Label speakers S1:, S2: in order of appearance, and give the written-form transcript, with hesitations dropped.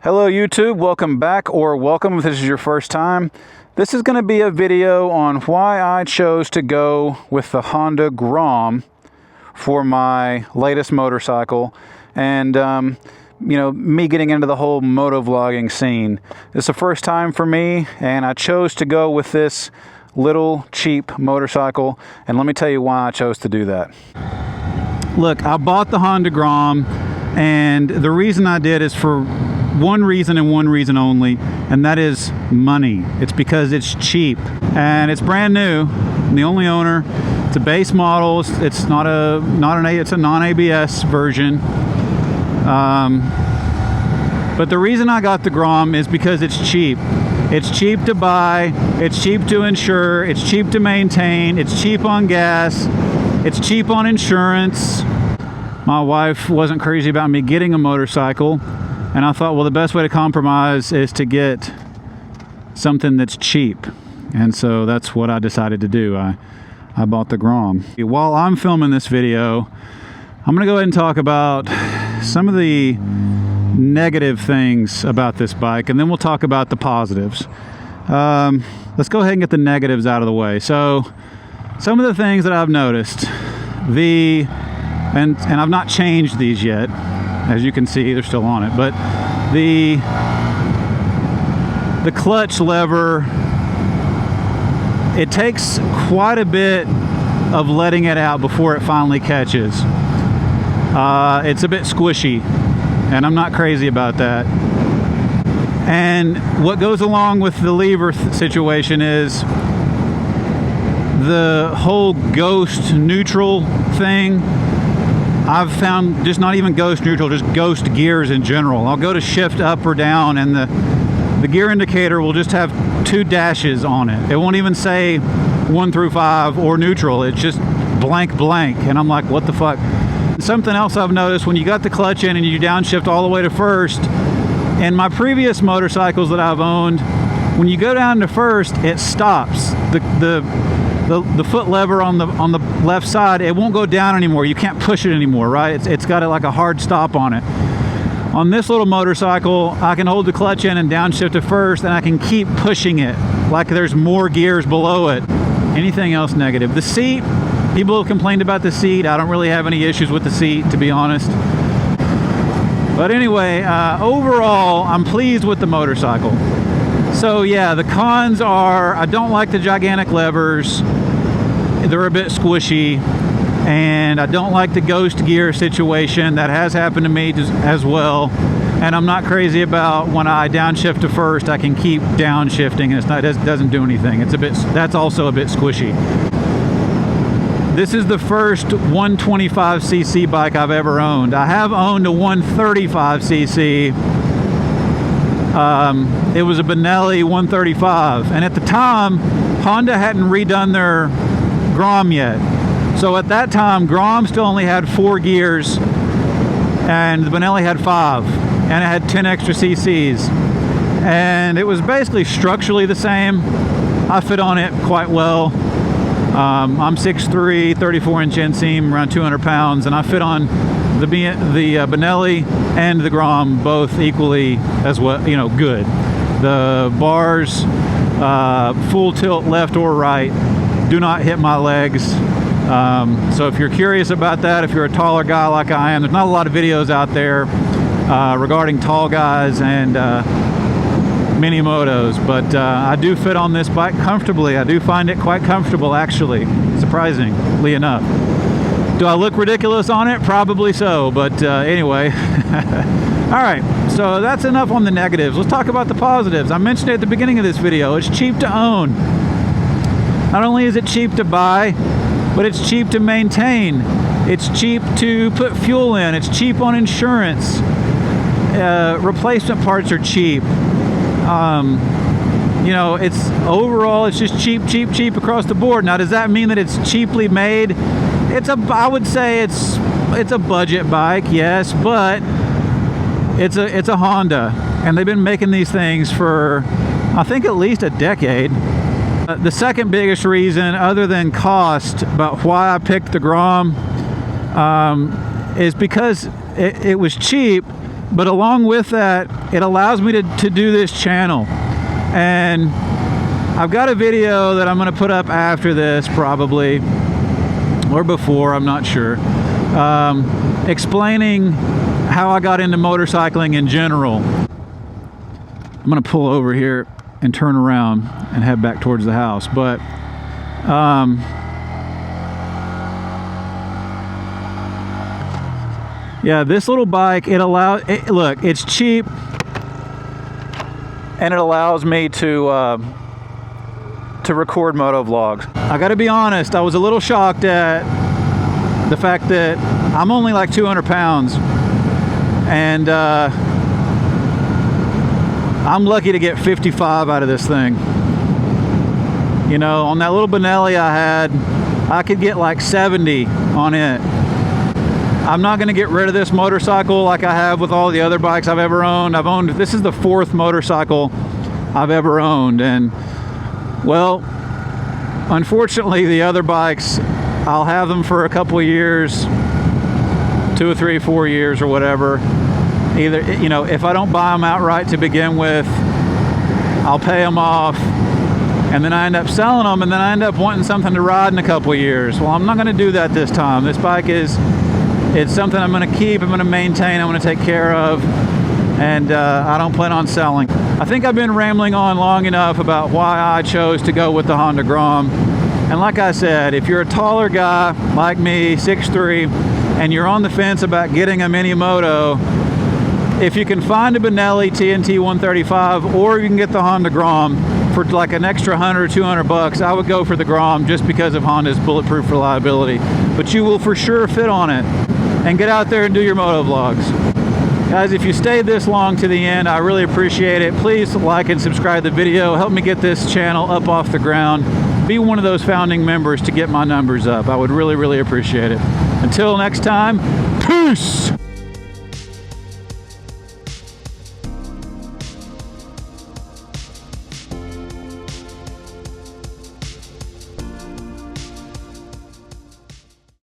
S1: Hello YouTube, welcome back, or welcome if this is your first time. This is going to be a video on why I chose to go with the Honda Grom for my latest motorcycle, and you know, me getting into the whole motovlogging scene. It's the first time for me, and I chose to go with this little cheap motorcycle, and let me tell you why I chose to do that. Look, I bought the Honda Grom, and the reason I did is for one reason and one reason only, and that is money. It's because it's cheap and it's brand new. I'm the only owner. It's a base model. It's a non-ABS version. But the reason I got the Grom is because it's cheap. It's cheap to buy, it's cheap to insure, it's cheap to maintain, it's cheap on gas, it's cheap on insurance. My wife wasn't crazy about me getting a motorcycle, and I thought, well, the best way to compromise is to get something that's cheap. And so that's what I decided to do. I bought the Grom. While I'm filming this video, I'm gonna go ahead and talk about some of the negative things about this bike, and then we'll talk about the positives. Let's go ahead and get the negatives out of the way. So some of the things that I've noticed, and I've not changed these yet, as you can see, they're still on it, but the clutch lever, it takes quite a bit of letting it out before it finally catches. It's a bit squishy, and I'm not crazy about that. And what goes along with the lever situation is the whole ghost neutral thing. I've found just not even ghost neutral, just ghost gears in general. I'll go to shift up or down, and the gear indicator will just have two dashes on it. It won't even say 1 through 5 or neutral. It's just blank, and I'm like, what the fuck? Something else I've noticed, when you got the clutch in and you downshift all the way to first, in my previous motorcycles that I've owned, when you go down to first, it stops. The foot lever on the left side, it won't go down anymore. You can't push it anymore, right? It's got like a hard stop on it. On this little motorcycle, I can hold the clutch in and downshift to first, and I can keep pushing it like there's more gears below it. Anything else negative? The seat. People have complained about the seat. I don't really have any issues with the seat, to be honest. But anyway, overall, I'm pleased with the motorcycle. So yeah, the cons are, I don't like the gigantic levers. They're a bit squishy. And I don't like the ghost gear situation. That has happened to me as well. And I'm not crazy about when I downshift to first, I can keep downshifting, and it doesn't do anything. That's also a bit squishy. This is the first 125cc bike I've ever owned. I have owned a 135cc. It was a Benelli 135, and at the time, Honda hadn't redone their Grom yet. So at that time, Grom still only had 4 gears, and the Benelli had 5, and it had 10 extra cc's. And it was basically structurally the same. I fit on it quite well. I'm 6'3", 34-inch inseam, around 200 pounds, and I fit on the Benelli and the Grom both equally as well, you know, good. The bars, full tilt left or right, do not hit my legs. So if you're curious about that, if you're a taller guy like I am, there's not a lot of videos out there regarding tall guys and mini motos, but I do fit on this bike comfortably. I do find it quite comfortable, actually, surprisingly enough. Do I look ridiculous on it? Probably so, but anyway. All right, so that's enough on the negatives. Let's talk about the positives. I mentioned it at the beginning of this video. It's cheap to own. Not only is it cheap to buy, but it's cheap to maintain. It's cheap to put fuel in. It's cheap on insurance. Replacement parts are cheap. You know, it's overall, it's just cheap across the board. Now, does that mean that it's cheaply made? I would say it's a budget bike, yes, but it's a Honda, and they've been making these things for, I think, at least a decade. The second biggest reason, other than cost, about why I picked the Grom, is because it was cheap, But along with that, it allows me to do this channel. And I've got a video that I'm going to put up after this, probably, or before, I'm not sure, explaining how I got into motorcycling in general. I'm going to pull over here and turn around and head back towards the house. But yeah, this little bike, look, it's cheap, and it allows me to record moto vlogs. I gotta be honest, I was a little shocked at the fact that I'm only like 200 pounds, and I'm lucky to get 55 out of this thing. You know, on that little Benelli I had, I could get like 70 on it. I'm not going to get rid of this motorcycle like I have with all the other bikes I've ever owned. This is the 4th motorcycle I've ever owned, and well, unfortunately the other bikes, I'll have them for a couple of years, 2 or 3, 4 years or whatever. Either, you know, if I don't buy them outright to begin with, I'll pay them off, and then I end up selling them, and then I end up wanting something to ride in a couple of years. Well, I'm not going to do that this time. This bike it's something I'm going to keep, I'm going to maintain, I'm going to take care of, and I don't plan on selling. I think I've been rambling on long enough about why I chose to go with the Honda Grom. And like I said, if you're a taller guy like me, 6'3", and you're on the fence about getting a mini moto, if you can find a Benelli TNT 135, or you can get the Honda Grom for like an extra 100 or 200 bucks, I would go for the Grom just because of Honda's bulletproof reliability. But you will for sure fit on it and get out there and do your moto vlogs. Guys, if you stayed this long to the end, I really appreciate it. Please like and subscribe to the video. Help me get this channel up off the ground. Be one of those founding members to get my numbers up. I would really, really appreciate it. Until next time, peace!